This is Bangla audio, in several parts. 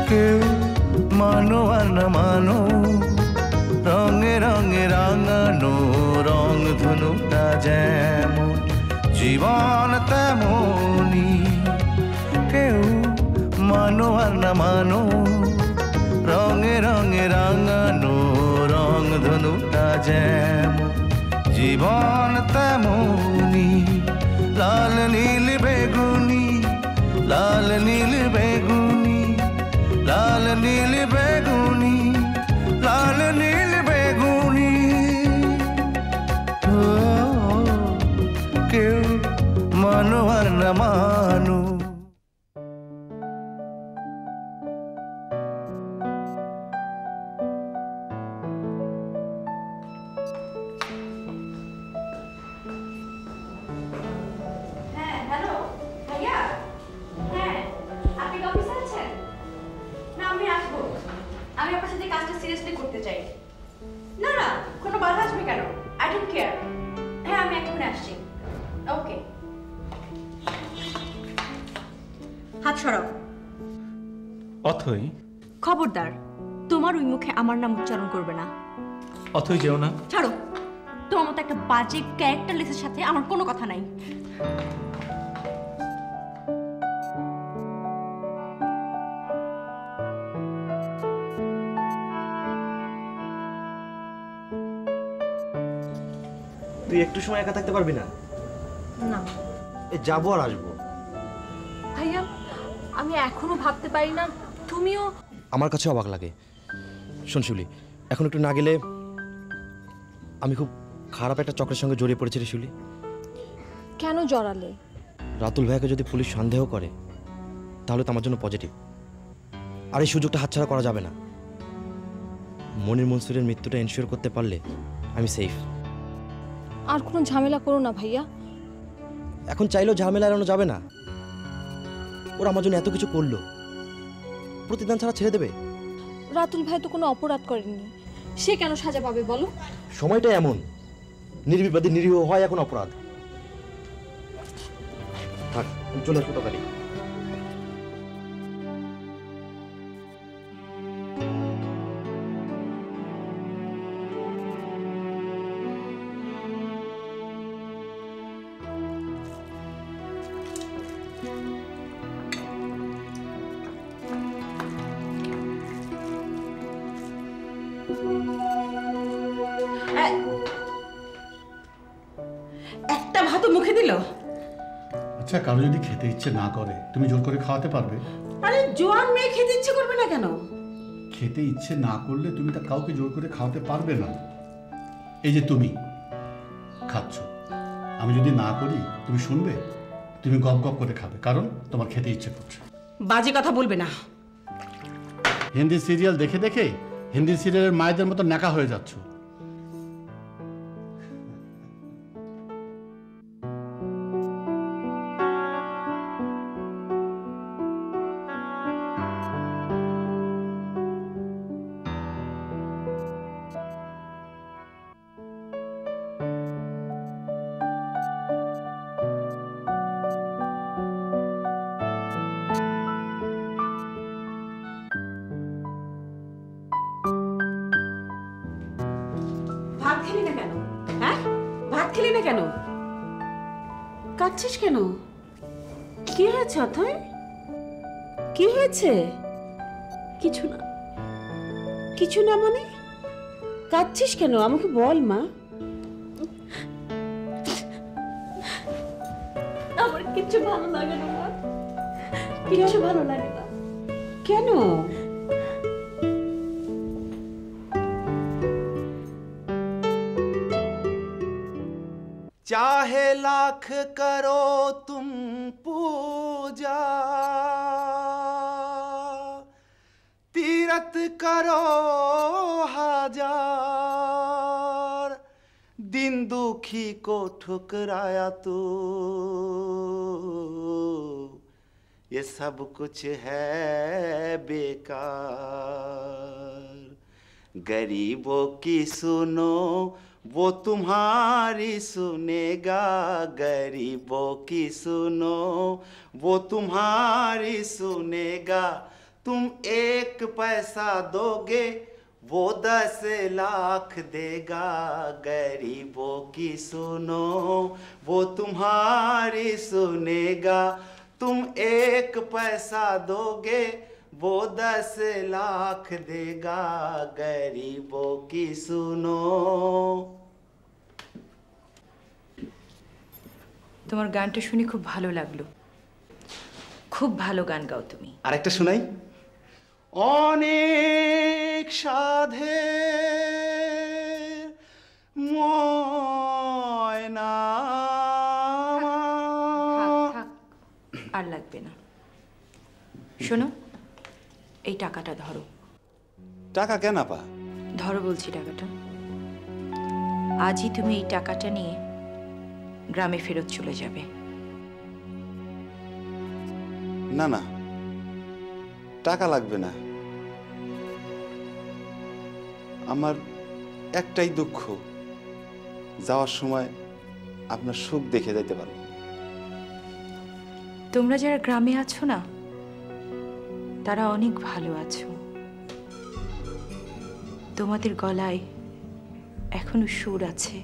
কেউ মানো আর না মানো, রঙে রঙে রাঙানো রং ধনুটা যেমন জীবন তেমনি। কেউ মানো আর না মানো, রঙে রঙে রাঙানো রং ধনুটা যেমন জীবন তেমনি। লাল নীল বেগুনি, লাল নীল বেগুনি, লাল নীল বেগুনি, লাল নীল বেগুনি। ও কেউ মানো আর না মানো। হাত সরাও। অথই, খবরদার, তোমার ওই মুখে আমার নাম উচ্চারণ করবে না। অথই যেও না। ছাড়ো, তোমার মতো একটা বাজে ক্যারেক্টারলেসের সাথে আমার কোনো কথা নাই। তুই একটু সময় একা থাকতে পারবি না? না যাবো আর আসবো। ভাইয়া, আমি এখনো ভাবতে পারি না তুমিও। আমার কাছে অবাক লাগে। শোন শিউলি, এখন একটু না গেলে আমি খুব খারাপ একটা চক্রের সঙ্গে জড়িয়ে পড়েছি রে শিউলি। কেন জড়ালে? রাতুল ভাইকে যদি পুলিশ সন্দেহ করে তাহলে তো আমার জন্য পজিটিভ, আর এই সুযোগটা হাতছাড়া করা যাবে না। মনির মনসুরের মৃত্যুটা এনশিওর করতে পারলে আমি সেফ। আর কোনো ঝামেলা করো না ভাইয়া। এখন চাইলেও ঝামেলা এড়ানো যাবে না। ওরা আমার জন্য এত কিছু করলো, প্রতিদান ছাড়া ছেড়ে দেবে? রাতুল ভাই তো কোনো অপরাধ করেননি, সে কেন সাজা পাবে বলো? সময়টা এমন, নির্বিবাদী নিরীহ হয় এখন অপরাধ। থাক, চলে আসবো তাড়াতাড়ি। একটা ভাত মুখে দিল। আচ্ছা, কারো যদি খেতে ইচ্ছে না করে তুমি জোর করে খাওয়াতে পারবে? আরে জোয়ান মেয়ে খেতে ইচ্ছে করবে না কেন? খেতে ইচ্ছে না করলে তুমি তা কাউকে জোর করে খাওয়াতে পারবে না। এই যে তুমি খাচ্ছ, আমি যদি না করি তুমি শুনবে? তুমি গপ গপ করে খাবে, কারণ তোমার খেতে ইচ্ছে করছে। বাজে কথা বলবে না। হিন্দি সিরিয়াল দেখে দেখে হিন্দি সিরিয়ালের মায়েদের মতো ন্যাকা হয়ে যাচ্ছ। ভাত খেলি না কেন? হ্যাঁ, ভাত খেলি না কেন? কাঁদছিস কেন? কি হয়েছে অথয়? কি হয়েছে? কিছু না। কিছু না মানে? কাঁদছিস কেন আমাকে বল মা। আমার কিছু ভালো লাগে না মা, কিছু ভালো লাগে না। কেন? चाहे लाख करो तुम पूजा, तीरथ करो हजार, दिन दुखी को ठुकराया तो ये सब कुछ है बेकार। गरीबों की सुनो वो तुम्हारी सुनेगा, गरीबों की सुनो वो तुम्हारी सुनेगा, तुम एक पैसा दोगे वो 10 लाख देगा। गरीबों की सुनो वो तुम्हारी सुनेगा। तुम एक पैसा दोगे वो 10 लाख देगा। गरीबों की सुनो। তোমার গানটা শুনে খুব ভালো লাগলো। খুব ভালো গান গাও তুমি। আরেকটা শোনাই। অনেক সাধে ময়না। থাক, আর লাগবে না। শোনো, এই টাকাটা ধরো। টাকা কেন আপা? ধরো বলছি টাকাটা। আজই তুমি এই টাকাটা নিয়ে গ্রামে ফেরত চলে যাবে। না না, টাকা লাগবে না। আমার একটাই দুঃখ, যাওয়ার সময় আপনার সুখ দেখে যাইতে পারবো। তোমরা যারা গ্রামে আছো না, তারা অনেক ভালো আছো। তোমাদের গলায় এখনো সুর আছে,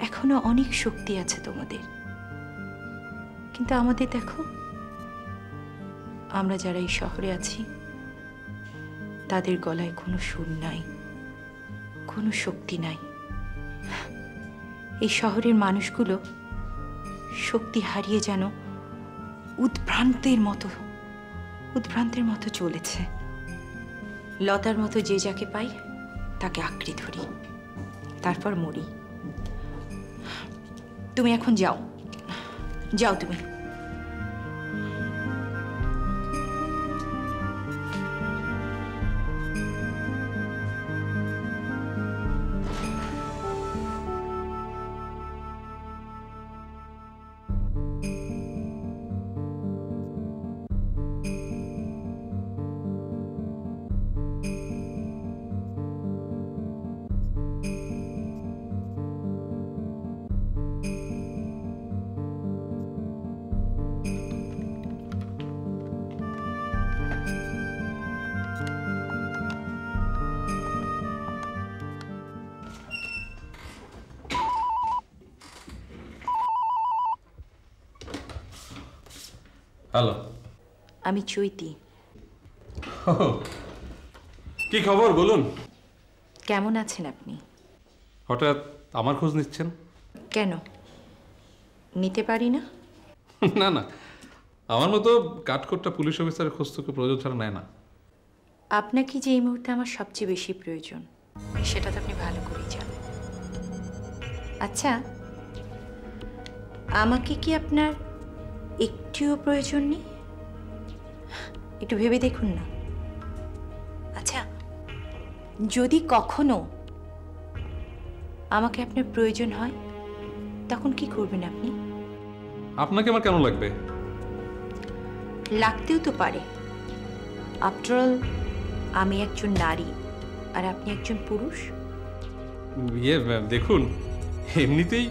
এখনো অনেক শক্তি আছে তোমাদের। কিন্তু আমাদের দেখো, আমরা যারা এই শহরে আছি, তাদের গলায় কোনো সুর নাই, কোনো শক্তি নাই। এই শহরের মানুষগুলো শক্তি হারিয়ে যেন উদ্ভ্রান্তের মতো চলেছে। লতার মতো যে যাকে পাই তাকে আঁকড়ে ধরি, তারপর মরি। তুমি এখন যাও, যাও তুমি। হ্যালো, আমি চৈতি। কি খবর বলুন? কেমন আছেন আপনি? হঠাৎ আমার খোঁজ নিচ্ছেন? কেন, নিতে পারি না? না না, আমার মতো কাঠখোট্টা পুলিশ অফিসারের খোঁজ তোকে প্রয়োজন ছাড়া নেয় না। আপনাকে যে এই মুহূর্তে আমার সবচেয়ে বেশি প্রয়োজন, সেটা তো আপনি ভালো করেই জানেন। আচ্ছা, আমাকে কি আপনার একটুও প্রয়োজন নেই? একটু ভেবে দেখুন না। আচ্ছা, যদি কখনো আমাকে আপনার প্রয়োজন হয়, তখন কি করবেন আপনি? আপনাকে আমার কেন লাগবে? লাগতেও তো পারে। আফটারঅল আমি একজন নারী আর আপনি একজন পুরুষ। দেখুন, এমনিতেই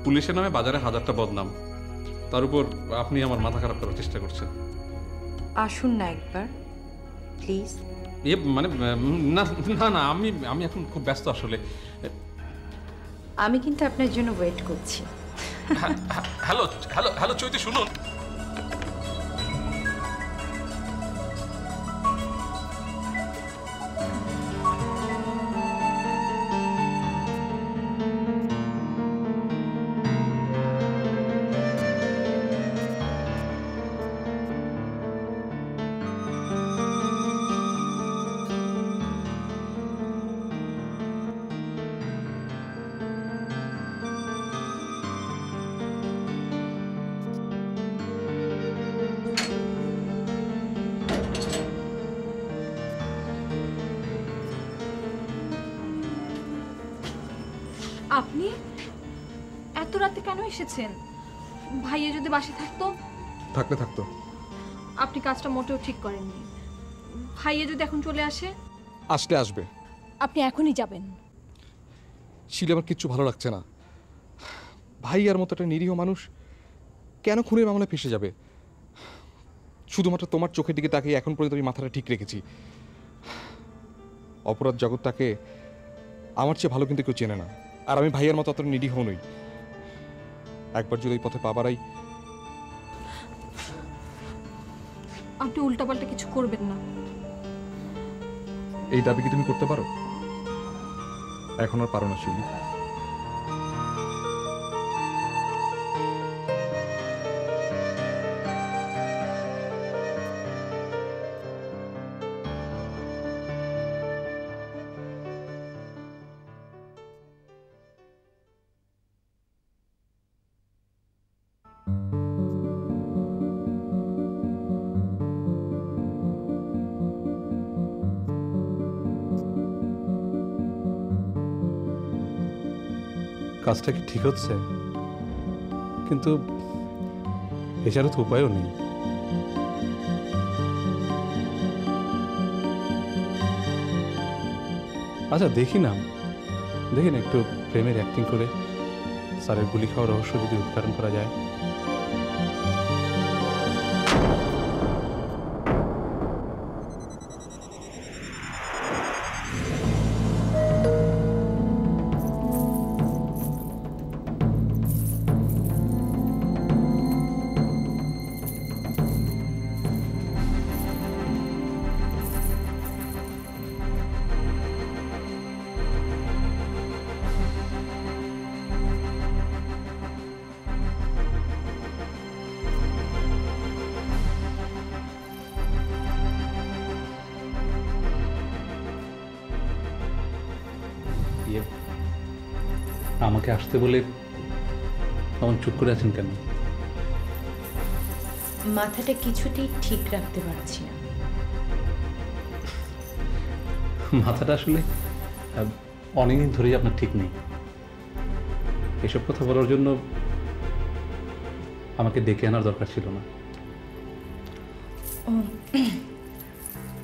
পুলিশের নামে বাজারে হাজারটা বদনাম, তার উপর আপনি আমার মাথা খারাপ করার চেষ্টা করছেন। আসুন না একবার প্লিজ। মানে না না না, আমি এখন খুব ব্যস্ত আসলে। আমি কিন্তু আপনার জন্য ওয়েট করছি। হ্যালো হ্যালো হ্যালো চৈতি, শুনুন। আপনি এত রাতে কেন এসেছেন? ভাইয়া যদি বাসে থাকতো? থাকতো। আপনি কাজটা মোটেও ঠিক করেননি। ভাইয়া যদি এখন চলে আসে? আসবে। আপনি এখনই যাবেন? শিলে আমার কিচ্ছু ভালো লাগছে না। ভাইয়ার মতো একটা নিরীহ মানুষ কেন খুনের মামলায় ফেসে যাবে? শুধুমাত্র তোমার চোখের দিকে তাকিয়ে এখন পর্যন্ত আমি মাথাটা ঠিক রেখেছি। অপরাধ জগৎটাকে আমার চেয়ে ভালো কিন্তু কেউ চেনে না, আর আমি ভাইয়ের মতো অত নিরীহ নই। একবার যদি এই পথে পা বাড়াই। আপনি উল্টাপাল্টা কিছু করবেন না। এই দাবি কি তুমি করতে পারো? এখন আর পারো না শিউলি। কাজটা কি ঠিক হচ্ছে? কিন্তু এছাড়া তো উপায়ও নেই। আচ্ছা দেখি না একটু প্রেমের অ্যাক্টিং করে স্যারের গুলি খাওয়ার রহস্য যদি উদ্ঘাটন করা যায়। আমাকে আসতে বলে তখন চুপ করে আছেন কেন? মাথাটা কিছুতেই ঠিক রাখতে পারছি না। মাথাটা আসলে অনেকদিন ধরেই আপনার ঠিক নেই। এসব কথা বলার জন্য আমাকে ডেকে আনার দরকার ছিল না। ও,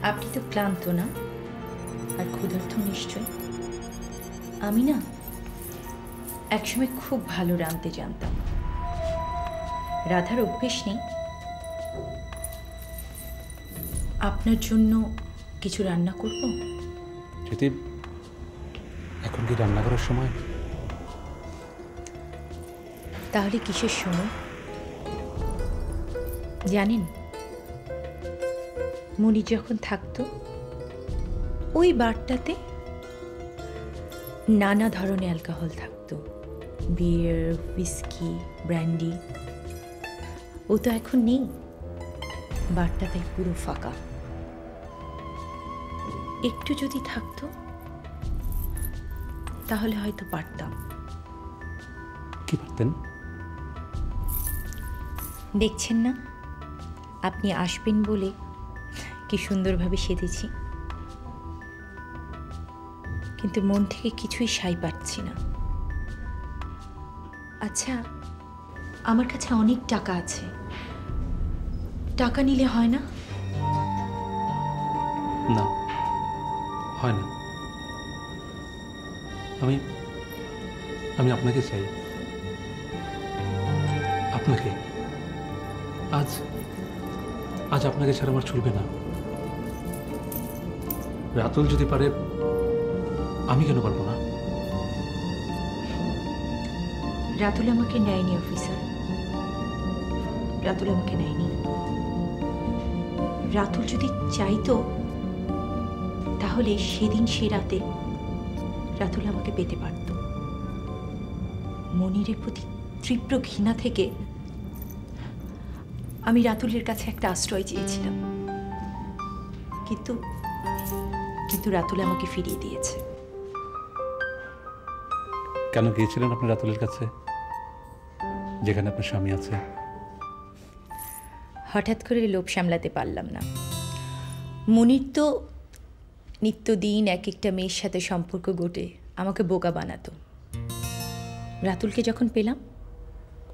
আপনি তো ক্লান্ত না আর ক্ষুধার্ত নিশ্চয়। আমি না একসময় খুব ভালো রাঁধতে জানতাম। রাধার অভ্যেস নেই। আপনার জন্য কিছু রান্না করব? যদি এখন কি রান্না করার সময়? তাহলে কিসের সময় জানেন? মনি যখন থাকতো ওই বারটাতে নানা ধরনের অ্যালকোহল থাকতো, বিয়ার, হুইস্কি, ব্র্যান্ডি। ও তো এখন নেই, বারটা তাই পুরো ফাঁকা। একটু যদি থাকতো তাহলে হয়তো পারতাম। কি পারতেন? দেখছেন না আপনি আসবেন বলে কি সুন্দরভাবে সেজেছি, কিন্তু মন থেকে কিছুই সাই পাচ্ছি না। আচ্ছা, আমার কাছে অনেক টাকা আছে, টাকা নিলে হয় না? না, হয় না। আমি আপনাকে চাই, আপনাকে। আজ আপনাকে ছাড়া আমার চলবে না। রাতুল যদি পারে, আমি কেন পারবো না? রাতুল আমাকে নেয়নি অফিসার, রাতুল আমাকে নেয়নি। রাতুল যদি চাইতো তাহলে সেদিন সে রাতে রাতুল আমাকে পেতে পারত। মনিরের প্রতি তীব্র ঘৃণা থেকে আমি রাতুলের কাছে একটা আশ্রয় চেয়েছিলাম, কিন্তু রাতুল আমাকে ফিরিয়ে দিয়েছে। কেন গিয়েছিলেন আপনি রাতুলের কাছে, যেখানে আপনার স্বামী আছে? হঠাৎ করে লোভ সামলাতে পারলাম না। মনির তো নিত্যদিন এক একটা মেয়ের সাথে সম্পর্ক গড়ে আমাকে বোকা বানাতো। রাতুলকে যখন পেলাম,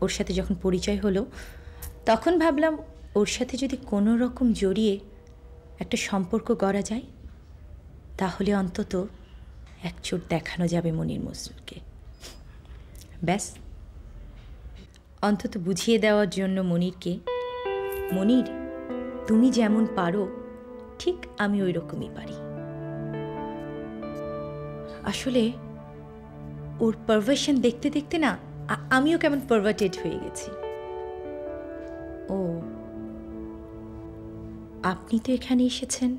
ওর সাথে যখন পরিচয় হলো, তখন ভাবলাম ওর সাথে যদি কোনো রকম জড়িয়ে একটা সম্পর্ক গড়া যায়, তাহলে অন্তত এক চোট দেখানো যাবে মনির মসরুরকে। ব্যাস, অন্তত বুঝিয়ে দেওয়ার জন্য মনিরকে, মনির তুমি যেমন পারো ঠিক আমি ওই রকমই পারি। আসলে ওর পারভার্সন দেখতে দেখতে না আমিও কেমন পারভার্টেড হয়ে গেছি। ও, আপনি তো এখানে এসেছেন।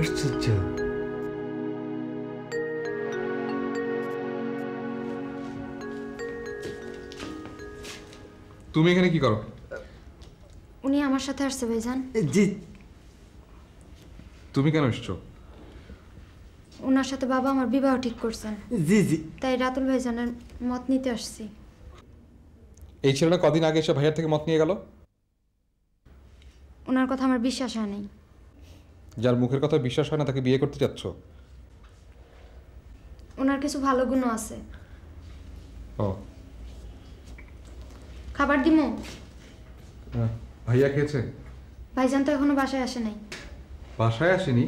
আশ্চর্য। তুমি এখানে কি করো? উনি আমার সাথে আসছে ভাইজান। জি। তুমি কেন এসছো? ওনার সাথে বাবা আমার বিবাহ ঠিক করছেন, জি জি। তাই রাতুল ভাইজানের মত নিতে আসছি। এই ছেলেটা কদিন আগে এসে ভাইয়ার থেকে মত নিয়ে গেল। ওনার কথা আমার বিশ্বাস হয় নাই। যার মুখের কথা বিশ্বাস হয় না তাকে বিয়ে করতে চাচ্ছ? ওনার কিছু ভালো গুণও আছে। ও, খাবার দিমু? ভাইয়া খেয়েছে? ভাইজান তো এখনো বাসায় আসে নাই। বাসায় আসেনি?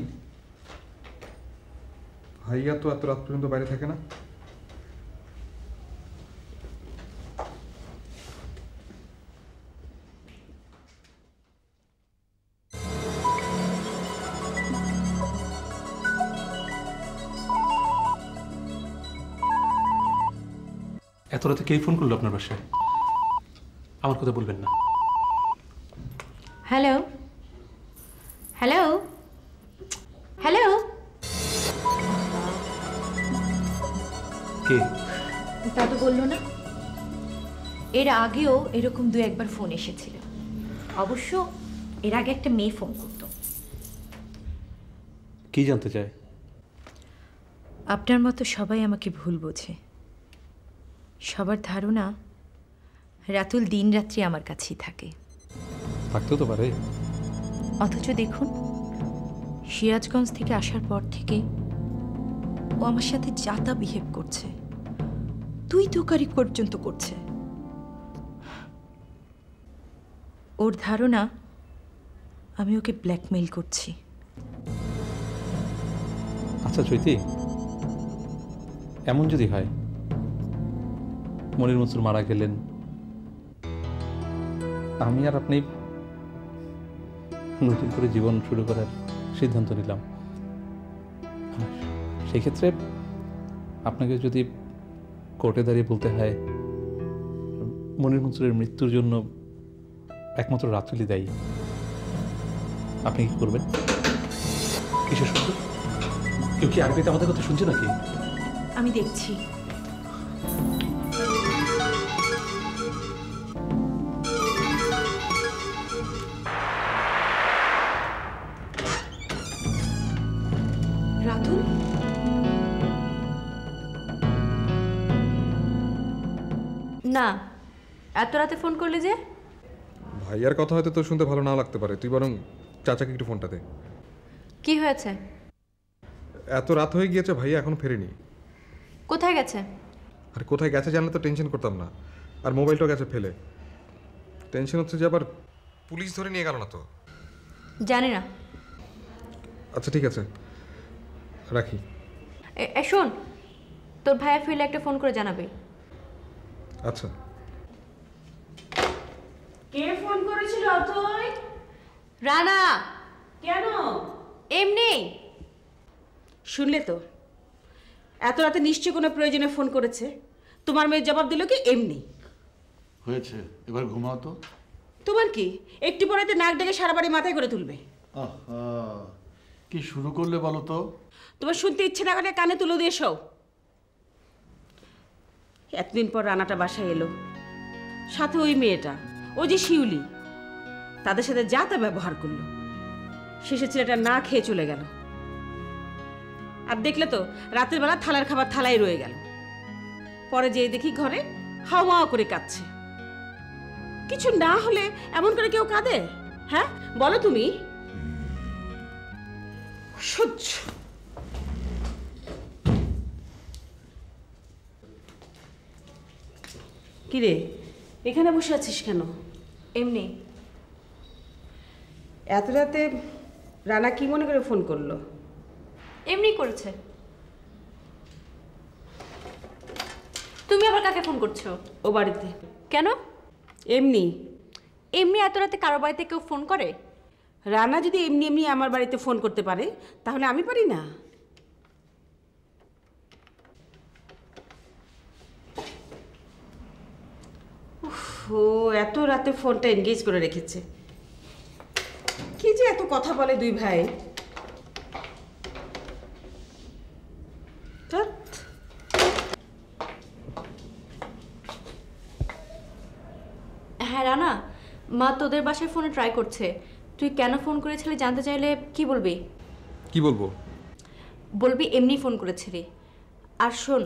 ভাইয়া তো এত রাত পর্যন্ত বাইরে থাকে না। এত রাতে কে ফোন করলো আপনার বাসায়? আমার কথা বলবেন না। হ্যালো হ্যালো হ্যালো, কে? তা তো বললো না। এর আগেও এরকম দু একবার ফোন এসেছিল। অবশ্য এর আগে একটা মেয়ে ফোন করতো। কি জানতে চায়? আপনার মতো সবাই আমাকে ভুল বোঝে। সবার ধারণা রাতুল দিনরাত্রি আমার কাছেই থাকে। থাকতেও তো পারে। অথচ দেখুন, সিরাজগঞ্জ থেকে আসার পর থেকে ও আমার সাথে যাতা বিহেভ করছে, তুই তোকারি পর্যন্ত করছে। ওর ধারণা আমি ওকে ব্ল্যাকমেইল করছি। আচ্ছা চৈতি, এমন যদি হয় মনির মনসুর মারা গেলেন, আমি আর আপনি নতুন করে জীবন শুরু করার সিদ্ধান্ত নিলাম, সেই ক্ষেত্রে আপনাকে যদি কোর্টে দাঁড়িয়ে বলতে হয় মনির মনসুরের মৃত্যুর জন্য একমাত্র রাতুলই দায়ী, আপনি কি করবেন? কিসের শুনতে? কেউ কি আরবিতে আমাদের কথা শুনছে নাকি? আমি দেখছি। রাতুল, না এত রাতে ফোন করলে যে? ভাইয়ার কথা হয়তো তোর শুনতে ভালো না লাগতে পারে, তুই বরং চাচাকে একটু ফোনটা দে। কি হয়েছে? এত রাত হয়ে গিয়েছে, ভাইয়া এখনো ফেরেনি। কোথায় গেছে? আর কোথায় গেছে জানলে তো টেনশন করতাম না। আর মোবাইলটাও গেছে ফেলে। টেনশন হচ্ছে যে আবার পুলিশ ধরে নিয়ে গেল না তো। জানি না। আচ্ছা ঠিক আছে, রাখি। শোন, তোর ভাইয়া ফিরলে একটা ফোন করে জানাবে। আচ্ছা। কে ফোন করেছিল অথই? রানা। কেন? এমনি। শুনলে তো, এত রাতে নিশ্চয় কোনো প্রয়োজনে ফোন করেছে। তোমার মেয়ে জবাব দিল কি এমনি। হয়েছে, এবার ঘুমাও তো। তোমার কি একটু পরেতে নাক ডেকে সারা বাড়ি মাথায় করে তুলবে? আহা, কি শুরু করলে বলো তো? তোমার শুনতে ইচ্ছে না করে কানে তুলে দিয়ে শোও। এতদিন পর রানাটা বাসায় এলো, সাথে ওই মেয়েটা, ও যে শিউলি, তাদের সাথে যা তা ব্যবহার করলো। শেষে ছেলেটা না খেয়ে চলে গেল। আর দেখলে তো রাতের বেলা থালার খাবার থালায় রয়ে গেল। পরে যেয়ে দেখি ঘরে হাওয়া করে কাঁদছে। কিছু না হলে এমন করে কেউ কাঁদে? হ্যাঁ বলো তুমি। সহ্য। কিরে, এখানে বসে আছিস কেন? এমনি। এত রাতে রানা কি মনে করে ফোন করলো? এমনি করেছে। তুমি আবার কাকে ফোন করছো? ও বাড়িতে। কেন? এমনি। এমনি এত রাতে কারো বাড়িতে কেউ ফোন করে? রানা যদি এমনি এমনি আমার বাড়িতে ফোন করতে পারে তাহলে আমি পারি না? ও এত রাতে ফোনটা এনগেজ করে রেখেছে। কি যে এত কথা বলে দুই ভাই। ধ্যাৎ। হ্যাঁ রানা, মা তোদের বাসায় ফোনে ট্রাই করছে। তুই কেন ফোন করেছিলি জানতে চাইলে কি বলবি? কি বলবো? বলবি এমনি ফোন করেছিলি। আর শোন,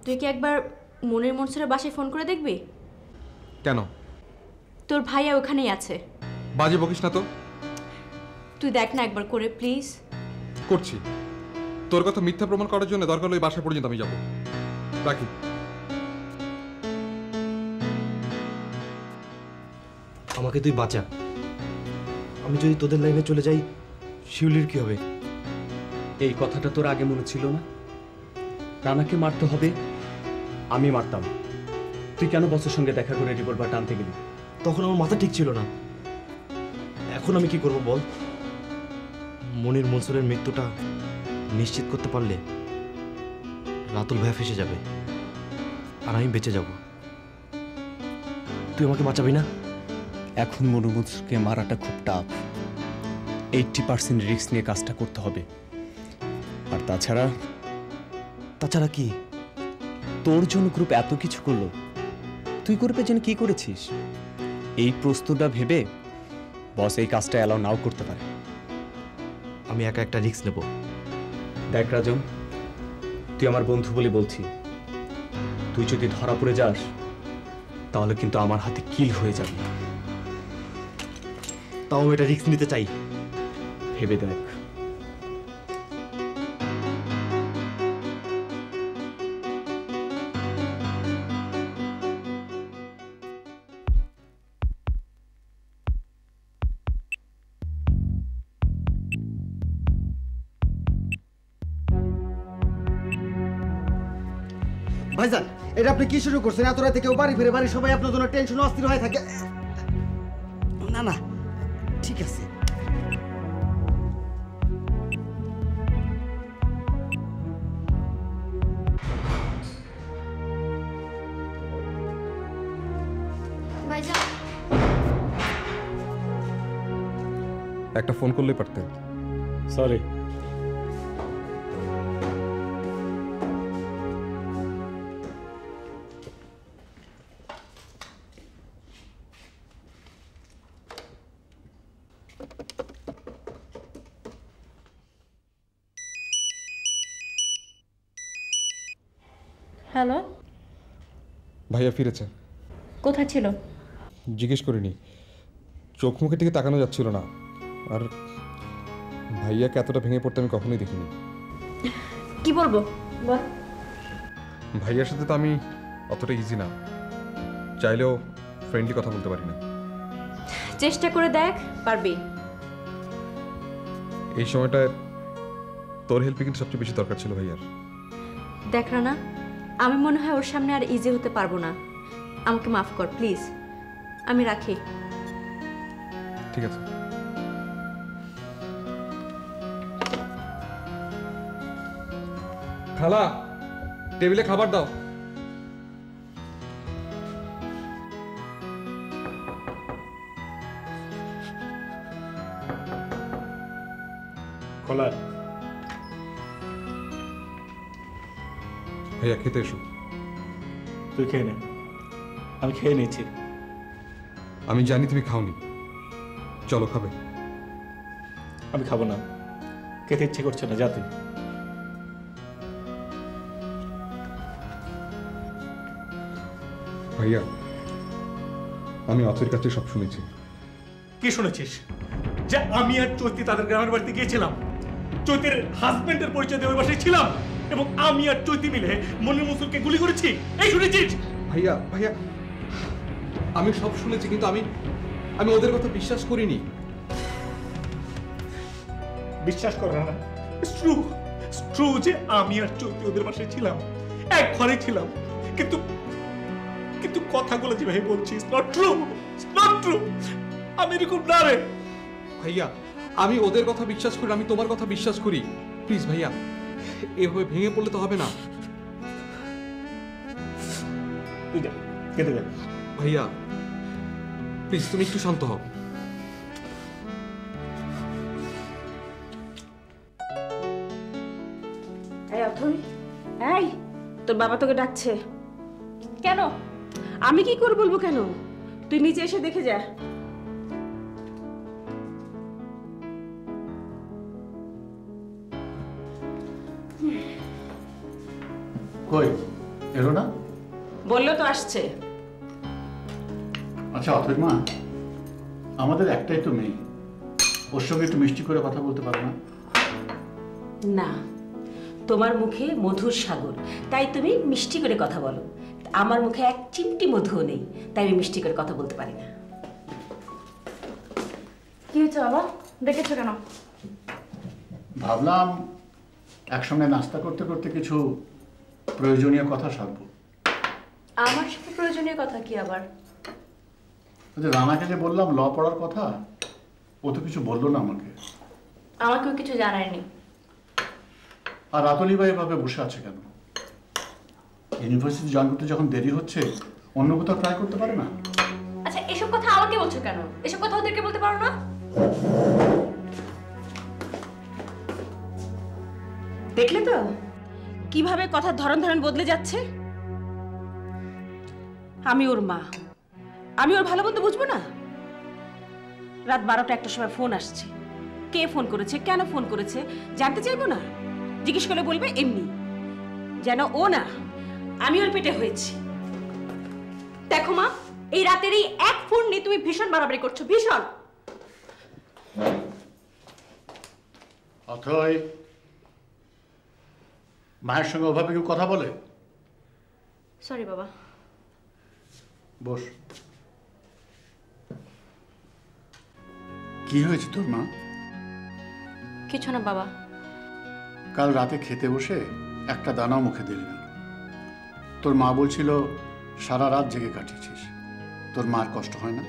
তুই কি একবার মনির মনসুরের বাসায় ফোন করে দেখবি? কেন? তোর ভাইয়া ওখানেই আছে। বাজে বকিস না তো। তুই দেখ না একবার করে প্লিজ। করছি। তোর কথা মিথ্যা প্রমাণ করার জন্য দরকার হলে ওই বাসা পর্যন্ত আমি যাব। রাখি। আমাকে তুই বাঁচা। আমি যদি তোদের লাইনে চলে যাই, শিউলির কি হবে? এই কথাটা তোর আগে মনে ছিল না? রানাকে মারতে হবে, আমি মারতাম। তুই কেন বসের সঙ্গে দেখা করে রিভলভার টানতে গেলি? তখন আমার মাথা ঠিক ছিল না। এখন আমি কি করব বল? মনির মনসুরের মৃত্যুটা নিশ্চিত করতে পারলে রাতুল ভাইয়া ফেসে যাবে আর আমি বেঁচে যাব। তুই আমাকে বাঁচাবি না? এখন মনুমুসকে মারাটা খুব টাফ। 80% রিস্ক নিয়ে কাজটা করতে হবে। আর তাছাড়া কি? তোর জন্য গ্রুপ এত কিছু করলো, তুই গ্রুপের জন্য কি করেছিস? এই প্রস্তুতটা ভেবে বস এই কাজটা অ্যালাউ নাও করতে পারে। আমি একা একটা রিস্ক নেব। দেখ রাজন, তুই আমার বন্ধু বলে বলছি, তুই যদি ধরা পড়ে যাস তাহলে কিন্তু আমার হাতে কিল হয়ে যাবে। তাও আমি এটা রিস্ক নিতে চাই। ভেবে দেখ। ভাইজান, এটা আপনি কি শুরু করছেন? এত রাতে কেউ বাড়ি ফিরে, বাড়ির সবাই আপনার জন্য টেনশন অস্থির হয়ে থাকে। না না, ঠিক আছে। ভাইজান, একটা ফোন করলেই পারতেন। সরি। হ্যালো, ভাইয়া ফিরেছে। কোথায় ছিল? জিজ্ঞেস করিনি, চোখ মুখের দিকে তাকানো যাচ্ছিল না। আর ভাইয়াকে এতটা ভেঙে পড়তে আমি কখনোই দেখিনি। কি বলবো বল। ভাইয়ার সাথে তো আমি অতটা ইজি না, চাইলেও ফ্রেন্ডলি কথা বলতে পারি না। চেষ্টা করে দেখ, পারবি। এই সময়টায় তোর হেল্পে কিন্তু সবচেয়ে বেশি দরকার ছিল ভাইয়ার। দেখ রানা, আমি মনে হয় ওর সামনে আর ইজি হতে পারবো না। আমাকে মাফ কর প্লিজ। আমি রাখি। ঠিক আছে। খালা, টেবিলে খাবার দাও। খোলা। ভাইয়া খেতে এসো। তুই খেয়ে নে, আমি খেয়ে নিচ্ছি। আমি জানি তুমি খাওনি, চলো খাবে। আমি খাবো না, খেতে ইচ্ছে করছে না, যাতে। ভাইয়া, আমি অথের কাছে সব শুনেছি। কি শুনেছিস? যে আমি আর চৈতি তাদের গ্রামের বাড়িতে গিয়েছিলাম, চৈতির হাজবেন্ডের পরিচয় দিয়ে ওই বাসায় ছিলাম, এবং আমি আর চৈতি মিলে মনির মনসুরকে গুলি করেছি, এই শুনেছিস? ভাইয়া ভাইয়া, আমি সব শুনেছি, কিন্তু আমি ওদের কথা বিশ্বাস করিনি। বিশ্বাস কর না, ট্রু যে আমি আর চৈতি ওদের বাসায় ছিলাম, এক ঘরে ছিলাম, কিন্তু কিন্তু কথাগুলো যেভাবে বলছি নট ট্রু। আমি এরকম না রে ভাইয়া। আমি ওদের কথা বিশ্বাস করি, আমি তোমার কথা বিশ্বাস করি। প্লিজ ভাইয়া, এভাবে ভেঙে পড়লে তো হবে না। তুই যা, কেটে যা। ভাইয়া প্লিজ, তুমি একটু শান্ত হও। এই অথই, এই তোর বাবা তোকে ডাকছে। কেন? আমি কি করে বলবো কেন? তুই নিচে এসে দেখে যা। কই এলো না? বললো তো আসছে। আচ্ছা অথই মা, আমাদের একটাই তো মেয়ে, ওর সঙ্গে একটু মিষ্টি করে কথা বলতে পারো না? না, তোমার মুখে মধুর সাগর, তাই তুমি মিষ্টি করে কথা বলো। আমার মুখে এক চিমটি মধুও নেই, তাই আমি মিষ্টি করে কথা বলতে পারি না। কি হয়েছে বাবা, ডেকেছো কেন? ভাবলাম একসঙ্গে নাস্তা করতে করতে কিছু প্রয়োজনীয় কথা সারবো। আমার সাথে প্রয়োজনীয় কথা কি আবার? ওই যে রানাকে যে বললাম ল পড়ার কথা, ও তো কিছু বললো না আমাকে। আমাকেও কিছু জানায়নি। আর রাতলি ভাই এভাবে বসে আছে কেন? ইউনিভার্সিটি জয়েন করতে যখন দেরি হচ্ছে, অন্য কোথাও ট্রাই করতে পারে না? আচ্ছা এসব কথা আমাকে বলছো কেন? এসব কথা ওদেরকে বলতে পারো না? দেখলে তো কিভাবে কথার ধরন বদলে যাচ্ছে। আমি ওর মা, আমি ওর ভালো মন্দ বুঝবো না? রাত 12টা একটা সময় ফোন আসছে, কে ফোন করেছে, কেন ফোন করেছে জানতে চাইবো না? জিজ্ঞেস করলে বলবে এমনি, যেন ও না আমি ওর পেটে হয়েছি। দেখো মা, এই রাতের এই এক ফোন নিয়ে তুমি ভীষণ বাড়াবাড়ি করছো, ভীষণ। অথই, মায়ের সঙ্গে ওভাবে কেউ কথা বলে? সরি বাবা। বস। কি হয়েছে তোর মা? কিছু না বাবা। কাল রাতে খেতে বসে একটা দানাও মুখে দিলি না। তোর মা বলছিল সারা রাত জেগে কাটিয়েছিস, তোর মার কষ্ট হয় না?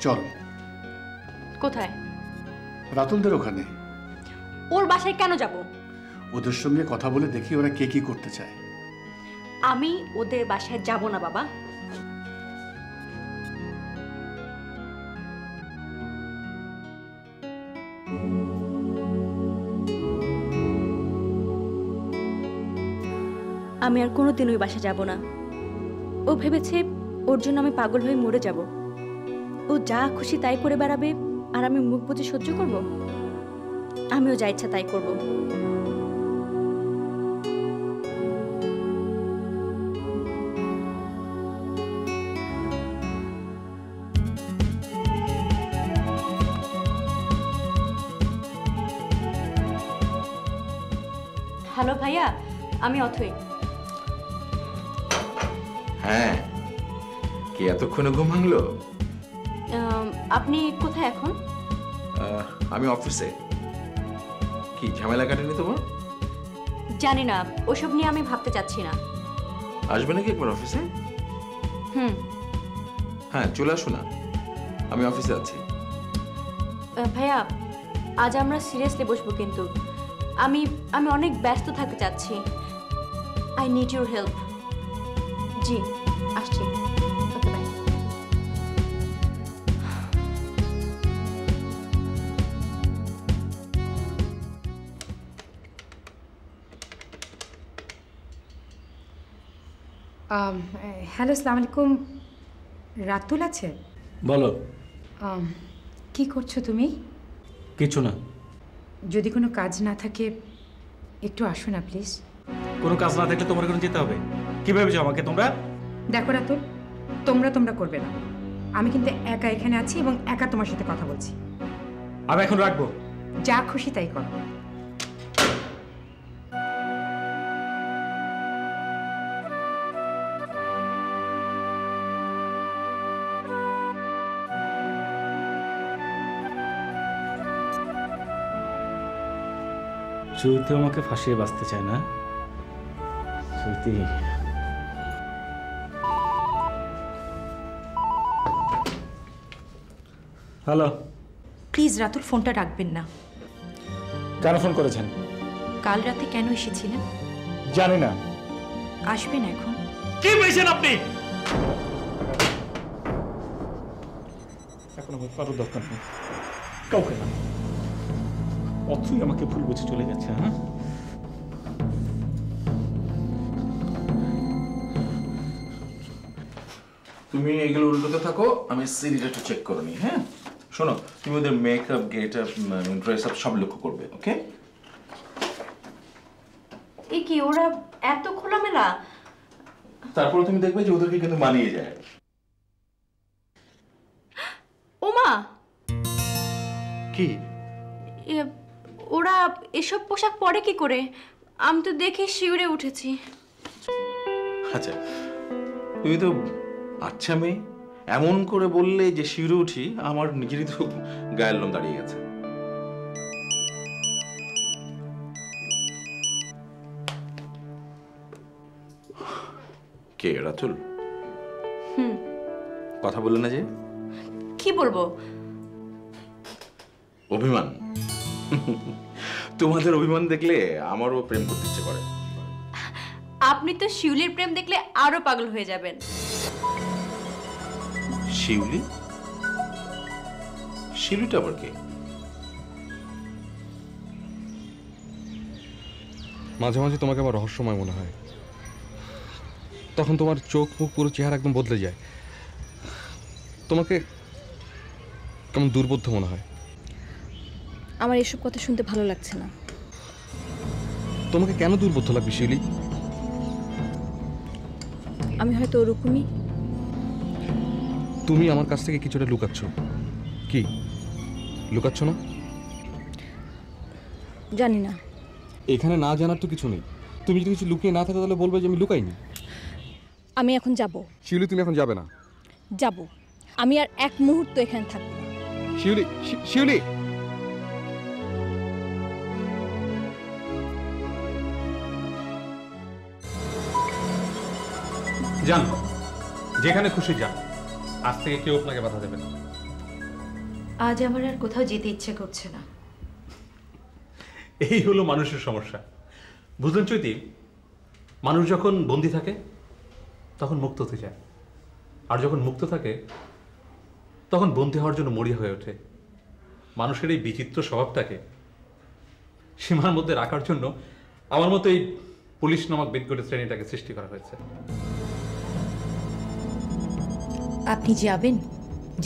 চল। কোথায়? রাতুলদের ওখানে। ওর বাসায় কেন যাব? ওদের সঙ্গে কথা বলে দেখি ওরা কে কি করতে চায়। আমি ওদের বাসায় যাব না বাবা। আমি আর কোনোদিন ওই বাসায় যাব না। ও ভেবেছে ওর জন্য আমি পাগল হয়ে মরে যাব। ও যা খুশি তাই করে বেড়াবে আর আমি মুখ বুজে সহ্য করব? আমিও যা ইচ্ছা তাই করব। হ্যালো ভাইয়া, আমি অথই। হ্যাঁ, কি এতক্ষণে ঘুম ভাঙলো? আপনি কোথায় এখন? আমি অফিসে। কি ঝামেলা কাটেনি তোমার? জানি না, ওসব নিয়ে আমি ভাবতে চাচ্ছি না। আসবে নাকি একবার অফিসে? হ্যাঁ, চলে আসো না, আমি অফিসে আছি। ভাইয়া, আজ আমরা সিরিয়াসলি বসবো, কিন্তু আমি আমি অনেক ব্যস্ত থাকতে চাচ্ছি। I need your help. জি, আসছি। Okay, by. হ্যালো, আসসালামু আলাইকুম। রাতুল আছে? বলো। কি করছো তুমি? কিছু না। যদি কোনো কাজ না থাকে একটু আসো না প্লিজ। কোনো কাজ না থাকলে তোমার কোনো যেতে হবে? কি ভেবেছো আমাকে তোমরা? দেখো রাতুল, তোমরা করবে না। আমি কিন্তু একা এখানে আছি এবং একা তোমার সাথে কথা বলছি। আমি এখন রাখবো। যা খুশি তাই করো। চৈতি আমাকে ফাঁসিয়ে বাঁচতে চায় না। চৈতি, হ্যালো। প্লিজ রাতুল, ফোনটা রাখবেন না। কেন ফোন করেছেন? কাল রাতে কেন এসেছিলেন? জানি না। আসবেন এখন? কি পেয়েছেন আপনি? এখন আমার কারোর দরকার নেই, কাউকে না। অথই আমাকে ভুল বুঝে চলে গেছে। হ্যাঁ, তুমি এগুলো উল্টোতে থাকো, আমি সিরিটা একটু চেক করে নিই। হ্যাঁ শোনো, তুমি ওদের makeup, get up, dress up সব লক্ষ্য করবে। ওকে? এ কি, ওরা এত খোলামেলা? তারপরে তুমি দেখবে যে ওদেরকে কিন্তু মানিয়ে যায়। ওমা, কি ওরা এসব পোশাক পরে কি করে? আমি তো দেখে শিউরে উঠেছি। আচ্ছা, তুমি তো আচ্ছা মেয়ে, এমন করে বললে যে শিউরে উঠি, আমার নিজেরই তো গায়ের লোম দাঁড়িয়ে গেছে। কে রাতুল? কথা বললে না যে? কি বলবো? অভিমান। তোমাদের অভিমান দেখলে আমারও প্রেম করতে ইচ্ছে করে। আপনি তো শিউলির প্রেম দেখলে আরো পাগল হয়ে যাবেন। শিউলি? শিউলিটা আবার কে? মাঝে মাঝে তোমাকে আমার রহস্যময় মনে হয়। তখন তোমার চোখ মুখ পুরো চেহারা একদম বদলে যায়। তোমাকে কেমন দুর্বোধ্য মনে হয়। আমার এসব কথা শুনতে ভালো লাগছে না। তোমাকে কেন দুর্বোধ্য লাগবে শিউলি? আমি হয়তো ওরকমই। তুমি আমার কাছ থেকে কিছুটা লুকাচ্ছ। কি লুকাচ্ছ না? জানি না। এখানে না জানার তো কিছু নেই। তুমি যদি কিছু লুকিয়ে না থাকো তাহলে বলবে যে আমি লুকাইনি। আমি এখন যাব। শিউলি, তুমি এখন যাবে না। যাব। আমি আর এক মুহূর্ত এখানে থাকবো না। শিউলি, শিউলি। যান, যেখানে খুশি যান। আজ থেকে কেউ আপনাকে বাধা দেবে না। আজ আমার আর কোথাও যেতে ইচ্ছে করছে না। এই হলো মানুষের সমস্যা, বুঝলেন চৈতি? মানুষ যখন বন্দি থাকে তখন মুক্ত হতে যায়, আর যখন মুক্ত থাকে তখন বন্দি হওয়ার জন্য মরিয়া হয়ে ওঠে। মানুষের এই বিচিত্র স্বভাবটাকে সীমার মধ্যে রাখার জন্য আমার মতো এই পুলিশ নামক বিদঘুটে শ্রেণীটাকে সৃষ্টি করা হয়েছে। আপনি যাবেন?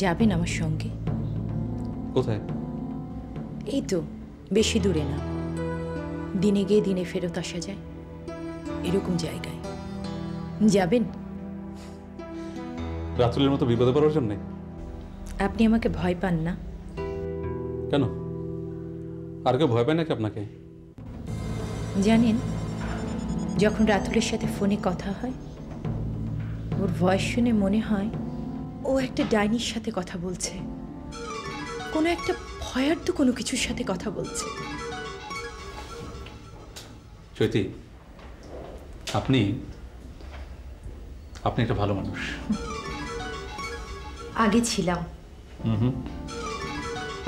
যাবেন আমার সঙ্গে? কোথায়? এই তো, বেশি দূরে না। দিনে গিয়ে দিনে ফেরত আসা যায় এরকম জায়গায়। যাবেন? রাতুলের মতো বিপদে পড়ার জন্যে? আপনি আমাকে ভয় পান না? কেন, আর কেউ ভয় পায় নাকি আপনাকে? জানেন, যখন রাতুলের সাথে ফোনে কথা হয়, ওর ভয়েস শুনে মনে হয় ও একটা ডাইনির সাথে কথা বলছে, কোনো একটা ভয়ার্থ কোনো কিছুর সাথে কথা বলছে। চৈতি, আপনি আপনি একটা ভালো মানুষ। আগে ছিলাম।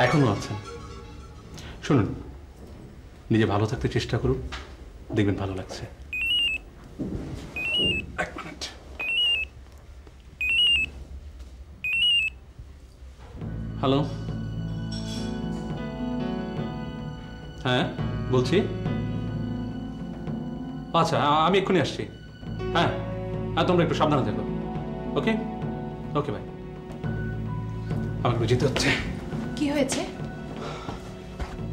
এখনো আছেন। শুনুন, নিজে ভালো থাকতে চেষ্টা করুন, দেখবেন ভালো লাগছে। এক মিনিট। হ্যালো, হ্যাঁ বলছি। আচ্ছা, আমি এক্ষুনি আসছি। হ্যাঁ হ্যাঁ, তোমরা একটু সাবধানে থেকো। ওকে ওকে ভাই, আমাকে একটু যেতে হচ্ছে। কি হয়েছে?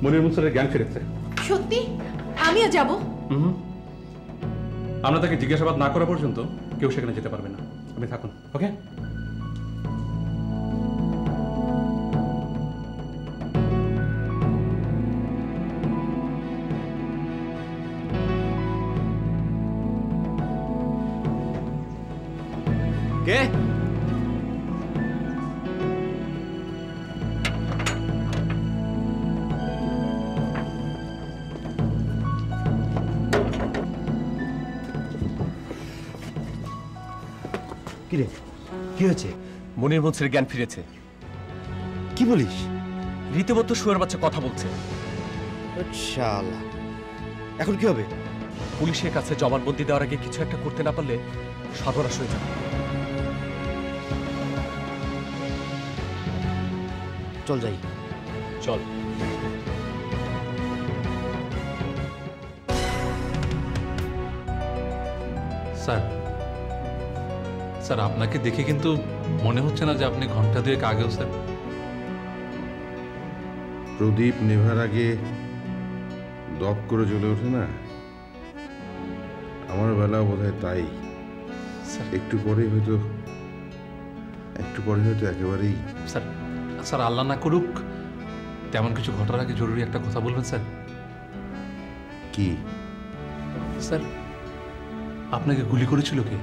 মনির মুনসারের গ্যাং ফিরেছে। সত্যি? আমিও যাব। আমরা তাকে জিজ্ঞাসাবাদ না করা পর্যন্ত কেউ সেখানে যেতে পারবে না। আপনি থাকুন। ওকে? কে? কিরে কি হয়েছে? মনির মনসুরের জ্ঞান ফিরেছে। কি বলিস? রীতিমতো শুয়োর বাচ্চা কথা বলছে। শালা, এখন কি হবে? পুলিশের কাছে জবানবন্দি দেওয়ার আগে কিছু একটা করতে না পারলে সর্বনাশ হয়ে যাবে। চল যাই। চল। স্যার, স্যার আপনাকে দেখে কিন্তু মনে হচ্ছে না যে আপনি ঘন্টা দুয়েক আগেও স্যার। প্রদীপ নেভার আগে দপ করে জ্বলে ওঠে না, আমার বেলা বোধহয় তাই। একটু পরে হয়তো একেবারেই। স্যার, স্যার আল্লাহ না করুক তেমন কিছু ঘটার আগে জরুরি একটা কথা বলবেন স্যার। কি? স্যার আপনাকে গুলি করেছিল কে?